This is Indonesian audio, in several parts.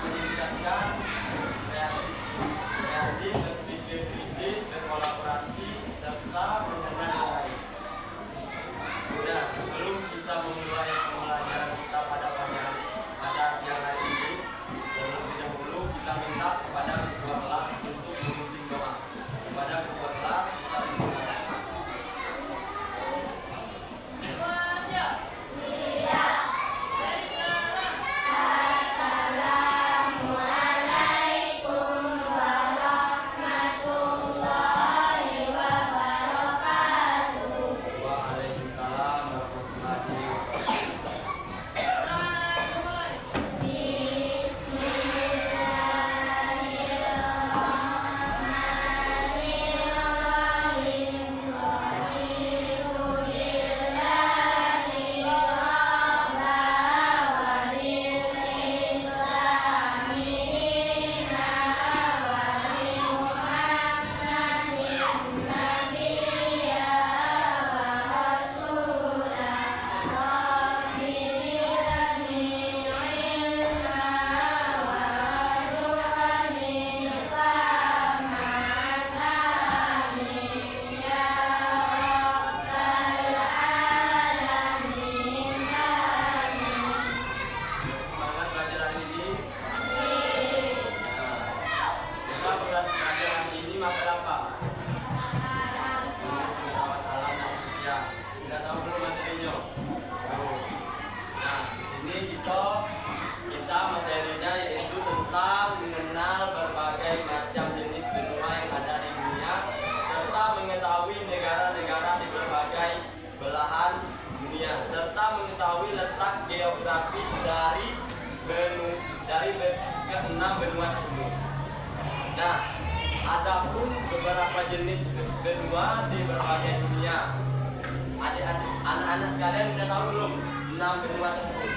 menyingkatkan kreatif, berpikir kritis, berkolaborasi, serta mengenal yang lain. Nah, sebelum kita memulai pembelajaran kita pada siang hari ini, terlebih dahulu kita minta kepada ketua kelas untuk memimpin doa. Kepada ketua kelas kita bersilakan. Kita materinya yaitu tentang mengenal berbagai macam jenis benua yang ada di dunia serta mengetahui negara-negara di berbagai belahan dunia serta mengetahui letak geografis dari ke-6 benua tersebut. Nah, adapun beberapa jenis benua di berbagai dunia. Adik-adik, anak-anak sekalian sudah tahu belum 6 benua tersebut?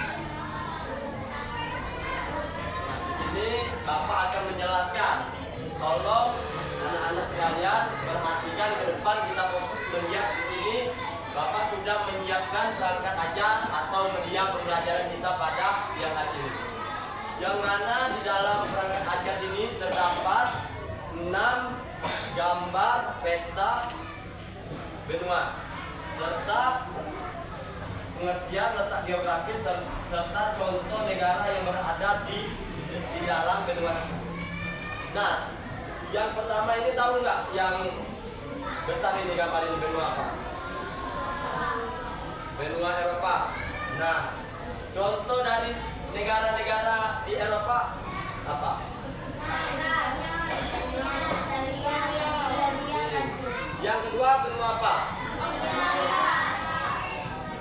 Ini Bapak akan menjelaskan. Tolong anak-anak sekalian perhatikan ke depan, kita fokus melihat di sini. Bapak sudah menyiapkan perangkat ajar atau media pembelajaran kita pada siang hari ini. Yang mana di dalam perangkat ajar ini terdapat 6 gambar peta benua serta pengertian letak geografis serta contoh negara yang berada di dalam benua. Nah, yang pertama ini tahu nggak yang besar ini gambar ini benua apa? Benua Eropa. Nah, contoh dari negara-negara di Eropa apa? Yang kedua benua apa?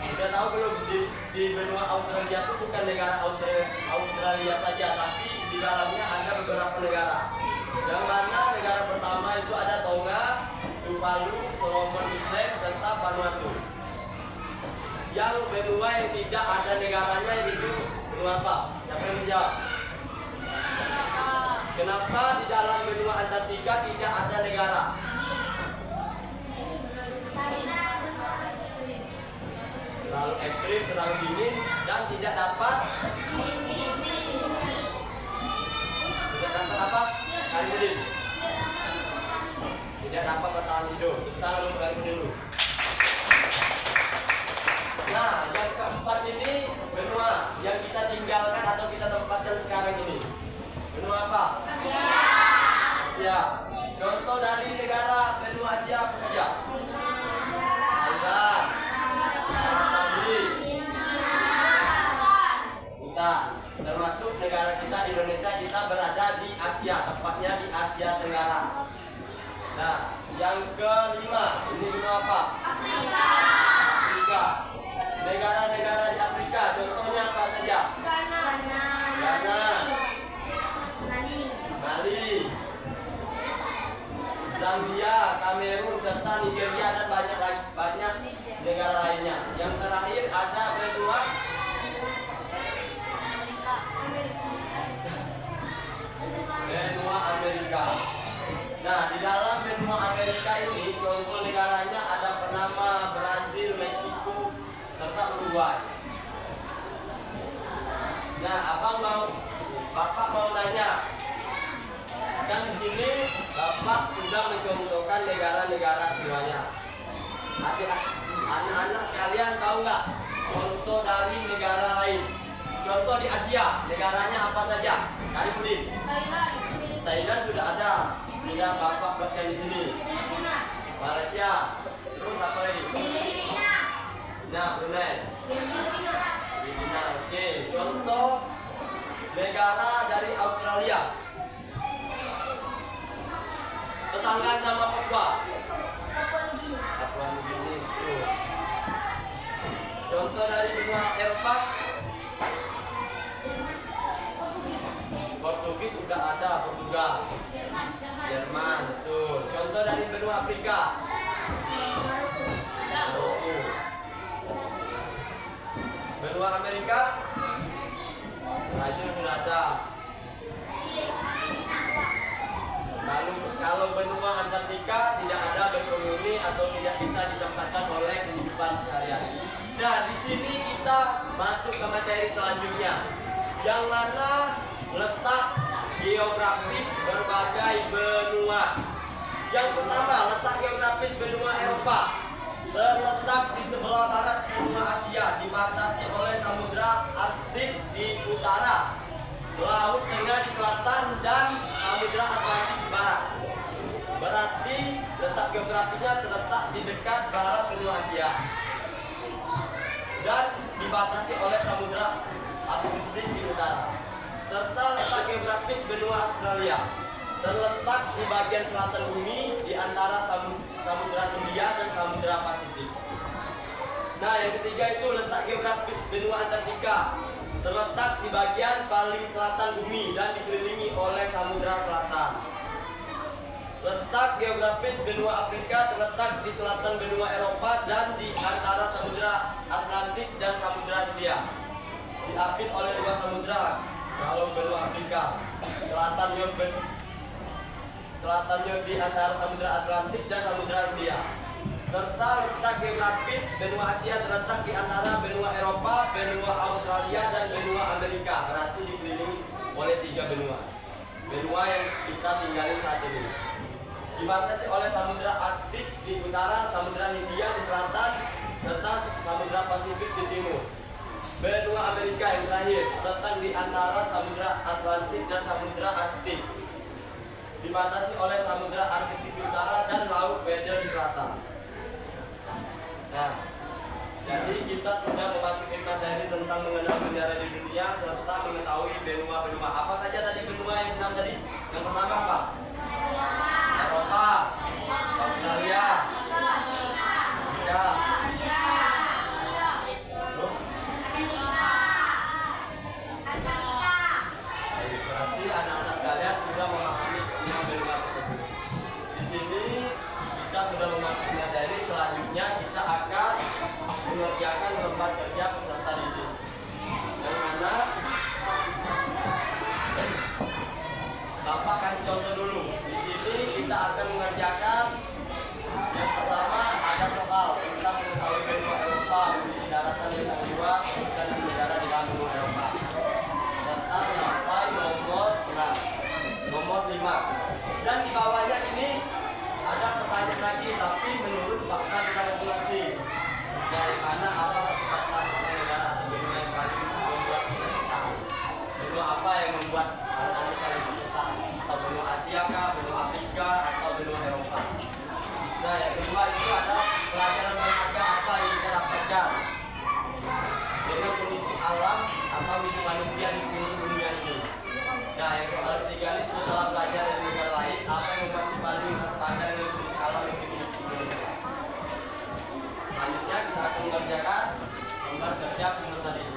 Sudah tahu belum di benua Australia itu bukan negara Australia saja, tapi di dalamnya ada beberapa negara. Yang mana negara pertama itu ada Tonga, Tuvalu, Solomon Island, serta Vanuatu. Yang benua yang tidak ada negaranya itu benua apa? Siapa yang menjawab? Kenapa di dalam benua Antartika tidak ada negara? Terlalu ekstrim, terlalu dingin, dan tidak dapat apa? Karbon. Tidak dapat bertahan hidup. Kita lakukan dulu. Nah, yang keempat ini benua yang kita tinggalkan atau kita tempatkan sekarang ini. Benua apa? Asia. Contoh dari negara benua Asia apa saja? Thailand, termasuk negara kita Indonesia, kita berada di Asia, tepatnya di Asia Tenggara. Nah, yang kelima ini benua apa? Afrika. Negara-negara di Afrika, contohnya apa saja? Ghana, Mali, Zambia, Kamerun, serta Nigeria, dan banyak negara lainnya. Yang terakhir ada benua Amerika. Nah, di dalam benua Amerika ini contoh negaranya ada Panama, Brazil, Meksiko, serta Uruguay. Nah, abang mau Bapak mau nanya, kan di sini Bapak sudah mencontohkan negara-negara semuanya. Anak-anak sekalian tahu nggak contoh dari negara lain? Contoh di Asia, negaranya apa saja? Karibudin. Thailand sudah ada, sudah Bapak buatkan di sini. Malaysia, terus apa lagi? Nah, Brunei. Filipina, oke. Contoh negara dari Australia. Tetangga sama Papua. Papua Nugini. Contoh dari benua Eropa. Portugis sudah ada, Portugal. Jerman, betul. Contoh dari benua Afrika. Maroko. Benua Amerika. Brazil sudah ada. Kalau benua Antartika tidak ada berpenghuni atau tidak bisa ditempatkan oleh kehidupan sehari-hari. Nah, di sini kita masuk ke materi selanjutnya, yang mana letak geografis berbagai benua. Yang pertama, letak geografis benua Eropa terletak di sebelah barat benua Asia, dibatasi oleh Samudra Arktik di utara, Laut Tengah di selatan, dan Samudra Atlantik di barat. Berarti letak geografisnya terletak di dekat barat benua Asia dan dibatasi oleh Samudra Atlantik di utara. Serta letak geografis benua Australia terletak di bagian selatan bumi di antara Samudra Hindia dan Samudra Pasifik. Nah, yang ketiga itu letak geografis benua Antartika terletak di bagian paling selatan bumi dan dikelilingi oleh Samudra Selatan. Letak geografis benua Afrika terletak di selatan benua Eropa dan di antara Samudra Atlantik dan Samudra Hindia. Diapit oleh dua samudra. Kalau benua Afrika, selatannya di antara Samudra Atlantik dan Samudra Hindia. Serta letak geografis benua Asia terletak di antara benua Eropa, benua Australia, dan benua Amerika. Berarti dikelilingi oleh 3 benua. Benua yang kita tinggalin saat ini. Dibatasi oleh Samudra Arktik di utara, Samudra Hindia di selatan, serta Samudra Pasifik di timur. Benua Amerika yang terakhir terletak di antara Samudra Atlantik dan Samudra Arktik. Dibatasi oleh Samudra Arktik di utara dan Laut Weddell di selatan. Nah, jadi kita sudah memasuki materi tentang mengenal negara di dunia serta mengetahui benua-benua. Apa saja tadi benua yang 6 tadi? Yang pertama apa? Eropa, Australia, Amerika, terus berarti anak-anak sekalian sudah memahami benua tersebut. Di sini kita sudah memasuki materi. Selanjutnya kita akan mengerjakan lembar kerja peserta didik, yang mana Bapak kasih contoh dulu. Di sini kita akan mengerjakan yang pertama ada soal tentang mengetahui benua Eropa, di daratan yang sangat luas dan negara di dalam benua Eropa, serta mencapai nomor 5. Dan di bawahnya ini ada pertanyaan lagi, tapi menurut fakta kita masing-masing. Dari mana apa fakta negara atau benua yang paling membuat kita kesal? Benua apa yang membuat anak-anak saling berpisah? Atau benua Asia kah, benua Afrika, atau benua Eropa? Nah, yang kedua itu ada pelajaran berharga apa yang kita dapatkan dengan kondisi alam atau hidup manusia di seluruh dunia ini. Nah, yang soal ketiga ini setelah belajar dari negara lain, apa yang membuat kita paling belajar dengan kondisi alam yang dimiliki Indonesia. Selanjutnya kita akan mengerjakan lembar kerja peserta didik.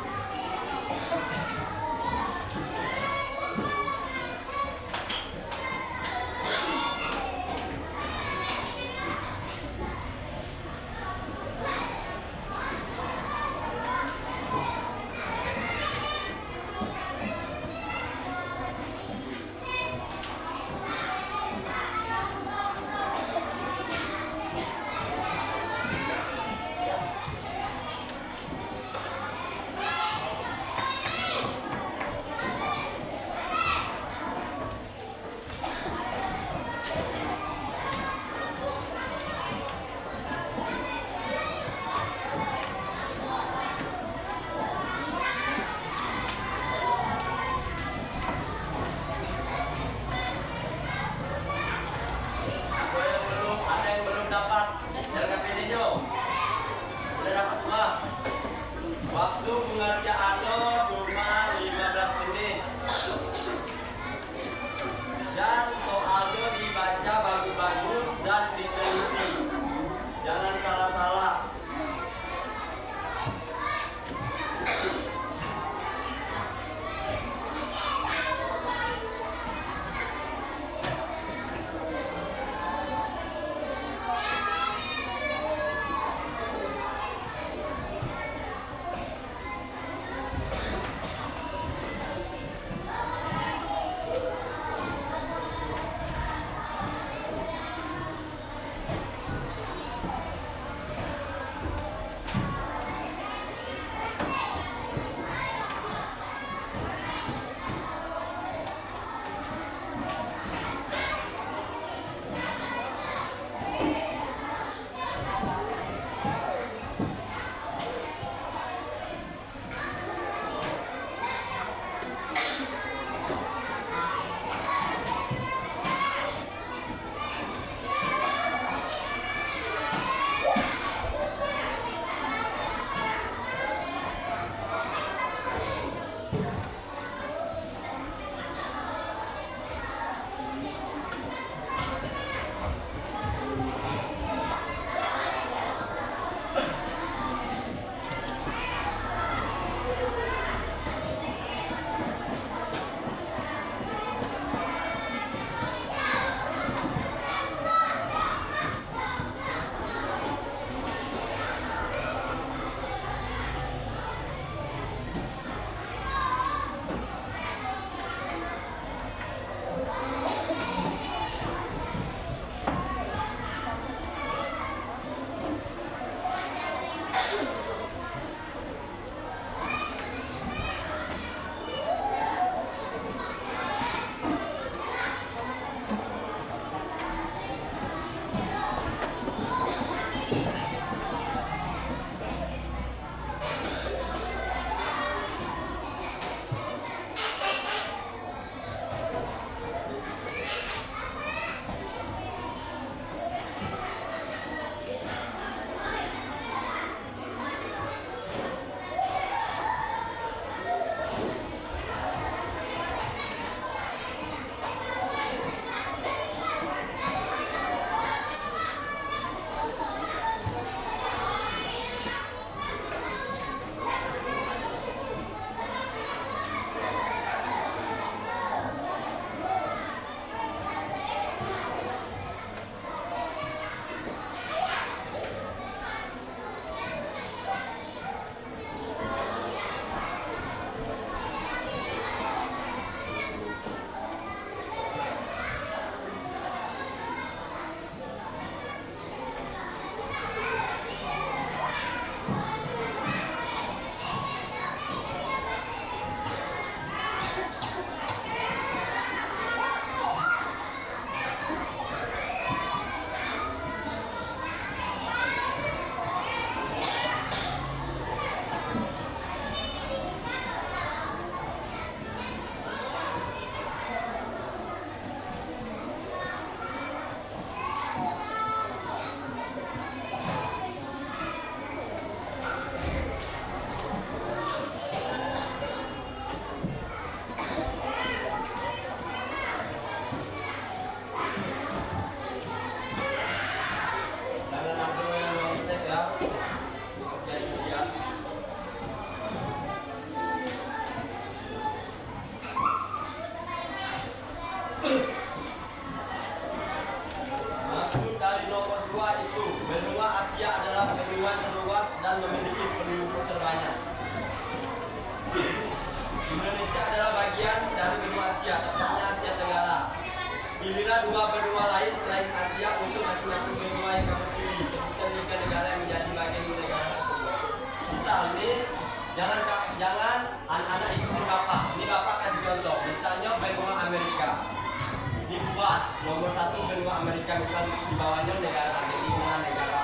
di bawahnya negara Argentina, negara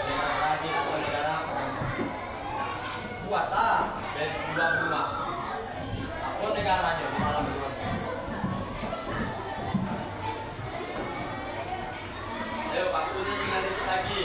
Brazil atau negara buatan dan dua benua apa negaranya di dalam benua. Ayo Pak Kuni tinggal dikit lagi.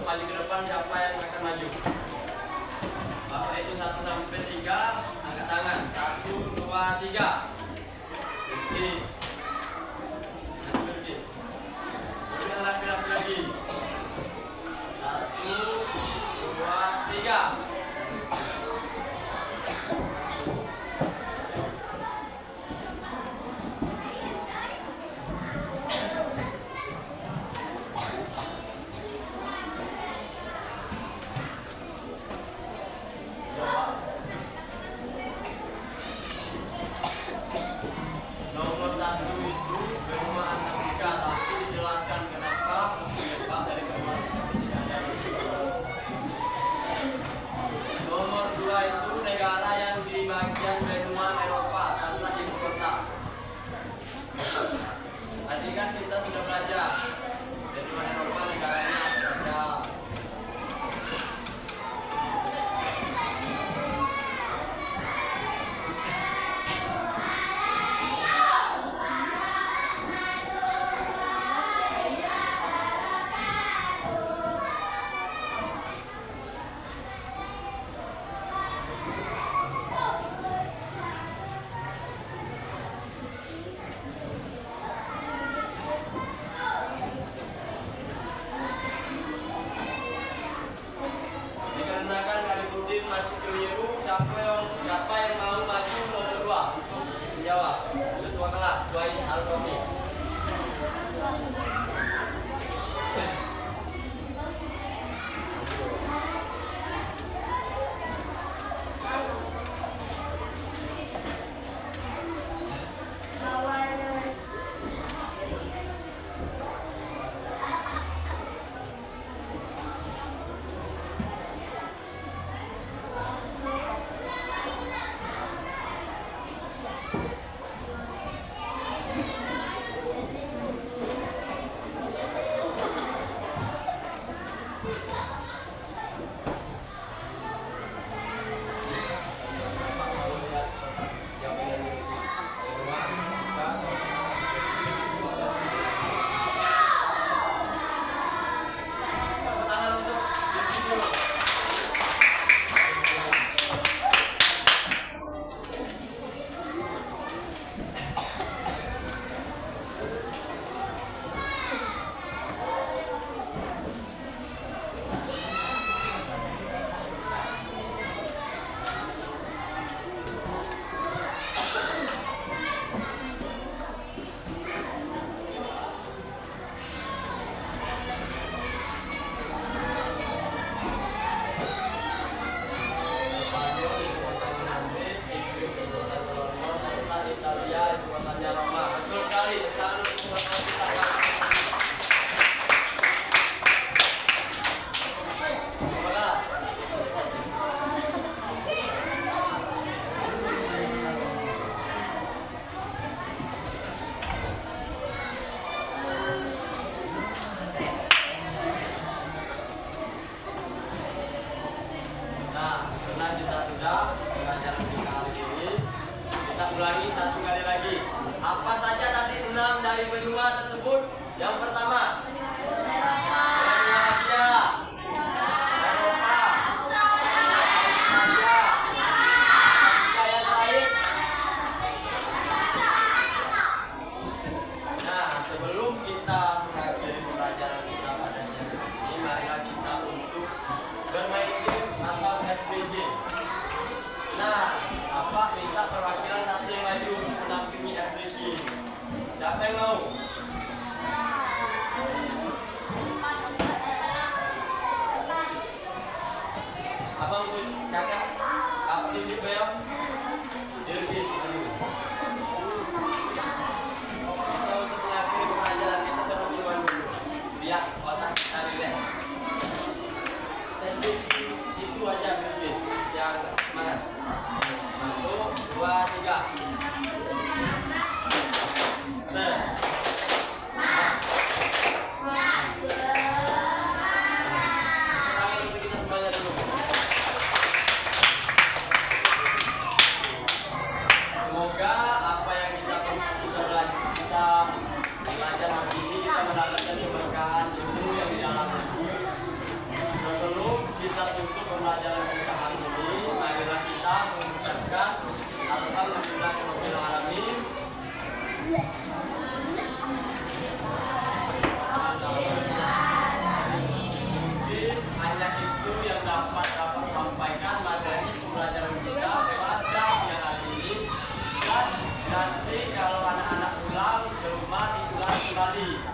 maju ke depan, siapa yang akan maju? Bapak itu 1 sampai 3, angkat tangan. 1, 2, 3. Lukis. Nanti lukis. Ulang rapi-rapi lagi. 1, 2, 3. Nomor 1 itu benua Antartika, tapi dijelaskan kenapa Pak dari benua Antartika. Nomor 2 itu negara yang di bagian benua Eropa serta ibu kota. Tadi kan kita sudah belajar benua Eropa negaranya apa saja. Dikarenakan Khalifudin masih keliru, siapa yang mau maju nomor 2 untuk menjawab? Ketua kelas, Dwai Al-Romi. Ulangi 1 kali lagi. Apa saja tadi 6 dari benua tersebut? Yang pertama, benua Asia, Eropa, Asia, Afrika yang lain. Nah, sebelum kita mengakhiri pelajaran kita pada siang ini, marilah kita untuk bermain games atau SBG. Nah, Bapak minta perwakilan satu yang maju untuk menampingi SBG. Siapa yang mau? Abang kakak, apa ini bayar? Dirgis dulu. Kita untuk mengakhiri pelajaran kita sama dulu. Biar otak kita rileks. SBG itu aja, Dirgis. Yang semangat. 1, 2, 3. itu yang dapat sampaikan materi pembelajaran kita pada siang hari ini. Dan nanti kalau anak-anak pulang ke rumah diulang kembali.